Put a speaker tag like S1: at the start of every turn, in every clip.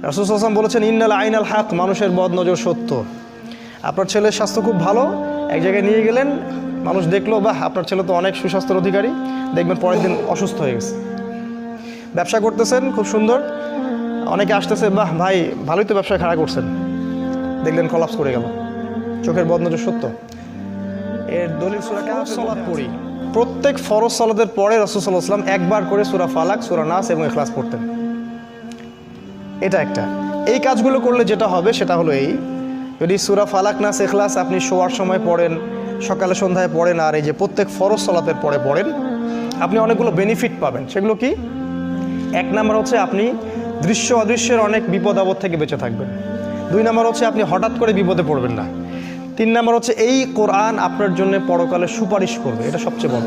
S1: রাসূল সাল্লাল্লাহু আলাইহি ওয়াসাল্লাম বলেছেন, ইন্নাল আইনাল হক, মানুষের বদ নজর সত্য। আপনার ছেলের স্বাস্থ্য খুব ভালো, এক জায়গায় নিয়ে গেলেন, মানুষ দেখলো বাহ আপনার ছেলে তো অনেক সুস্বাস্থ্যের অধিকারী, দেখবেন পরের দিন অসুস্থ হয়ে গেছে। ব্যবসা করতেছেন খুব সুন্দর, অনেকে আসতেছে, বাহ ভাই ভালোই তো ব্যবসা খাড়া করছেন, দেখলেন কলাপস করে গেল। চোখের বদ নজর সত্য। এর দলিল সূরা কাহফ সালাত পড়ি। প্রত্যেক ফরজ সালাতের পরে রাসূল সাল্লাল্লাহু আলাইহি ওয়াসাল্লাম একবার করে সূরা ফালাক, সূরা নাস এবং ইখলাস পড়তেন। এটা একটা। এই কাজগুলো করলে যেটা হবে সেটা হলো এই, যদি সূরা ফালাক, নাস, ইখলাস আপনি শোয়ার সময় পড়েন, সকালে সন্ধ্যায় পড়েন, আর এই যে প্রত্যেক ফরজ সালাতের পরে পড়েন, আপনি অনেকগুলো বেনিফিট পাবেন। সেগুলো কি? এক নাম্বার হচ্ছে আপনি দৃশ্য অদৃশ্যের অনেক বিপদ আপদ থেকে বেঁচে থাকবেন। দুই নাম্বার হচ্ছে আপনি হঠাৎ করে বিপদে পড়বেন না। তিন নাম্বার হচ্ছে এই কোরআন আপনার জন্য পরকালে সুপারিশ করবে, এটা সবচেয়ে বড়।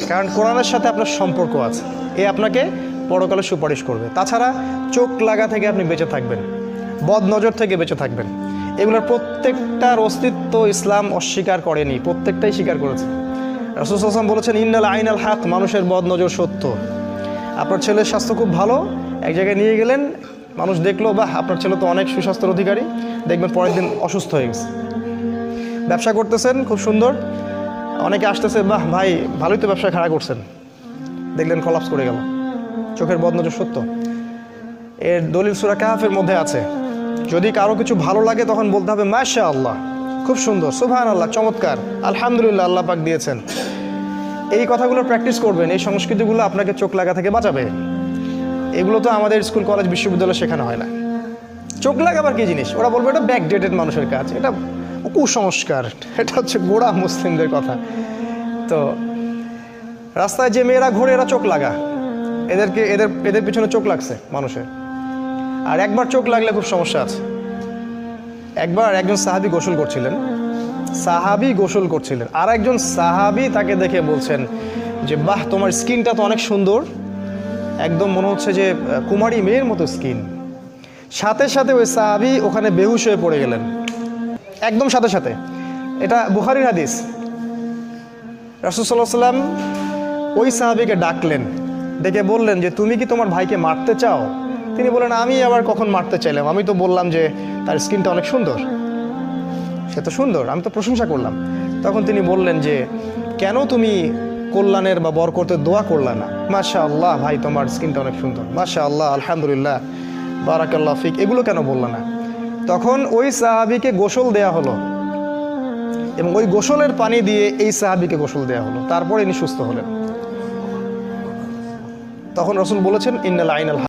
S1: কারণ কোরআনের সাথে আপনার সম্পর্ক আছে, এ আপনাকে পরকালে সুপারিশ করবে। তাছাড়া চোখ লাগা থেকে আপনি বেঁচে থাকবেন, বদ নজর থেকে বেঁচে থাকবেন। এগুলোর প্রত্যেকটার অস্তিত্ব ইসলাম অস্বীকার করেনি, প্রত্যেকটাই স্বীকার করেছে। রাসূল সাল্লাল্লাহু আলাইহি ওয়াসাল্লাম বলেছেন, ইন্নাল আইনাল হক, মানুষের বদ নজর সত্য। আপনার ছেলের স্বাস্থ্য খুব ভালো, এক জায়গায় নিয়ে গেলেন, মানুষ দেখলো বাহ আপনার ছেলে তো অনেক সুস্বাস্থ্যের অধিকারী, দেখবেন পরের দিন অসুস্থ হয়ে গেছে। ব্যবসা করতেছেন খুব সুন্দর, অনেকে আসতেছে, বাহ ভাই ভালোই তো ব্যবসা খাড়া করছেন, দেখলেন কলাপস করে গেল। চোখের বদ নজর সত্য। এর দলিল সূরা কাহফের মধ্যে আছে। যদি কারো কিছু ভালো লাগে তখন বলতে হবে মাশাআল্লাহ, খুব সুন্দর, সুবহানাল্লাহ, চমৎকার, আলহামদুলিল্লাহ, আল্লাহ পাক দিয়েছেন। এই কথাগুলো প্র্যাকটিস করবেন, এই সংস্কৃতিগুলো আপনাকে চোখ লাগা থেকে বাঁচাবে। এগুলো তো আমাদের স্কুল, কলেজ, বিশ্ববিদ্যালয়ে শেখানো হয় না। চোখ লাগাবার কি জিনিস? ওরা বলবে এটা ব্যাকডেটেড মানুষের কাজ, এটা কুসংস্কার, এটা হচ্ছে গোড়া মুসলিমদের কথা। তো রাস্তায় যে মেয়েরা ঘোরে এরা চোখ লাগা, এদের পিছনে চোখ লাগছে মানুষের। আর একবার চোখ লাগলে খুব সমস্যা আছে। একবার একজন সাহাবী গোসল করছিলেন, আর একজন সাহাবী তাকে দেখে বলছেন যে বাহ তোমার স্কিনটা তো অনেক সুন্দর, একদম মনে হচ্ছে যে কুমারী মেয়ের মতো স্কিন। সাথে সাথে ওই সাহাবী ওখানে বেহুশ হয়ে পড়ে গেলেন, একদম সাথে সাথে। এটা বুখারীর হাদিস। রাসূল সাল্লাল্লাহু আলাইহি ওয়াসাল্লাম ওই সাহাবীকে ডাকলেন, ডেকে বললেন যে তুমি কি তোমার ভাইকে মারতে চাও? তিনি বললেন, আমি আবার কখন মারতে চাইলাম, আমি তো বললাম যে তার স্কিনটা অনেক সুন্দর, সে তো সুন্দর, আমি তো প্রশংসা করলাম। তখন তিনি বললেন যে কেন তুমি কল্যাণের বা বরকতের দোয়া করলা না? মাশাআল্লাহ ভাই তোমার স্কিনটা অনেক সুন্দর, মাশাআল্লাহ, আলহামদুলিল্লাহ, বারাকাল্লাহ ফিক, এগুলো কেন বললা না? তখন ওই সাহাবীকে গোসল দেয়া হলো, এবং ওই গোসলের পানি দিয়ে এই সাহাবীকে গোসল দেয়া হলো, তারপরে ইনি সুস্থ হলেন। তখন রাসূল বলেছেন, ইন্নাল আইনাল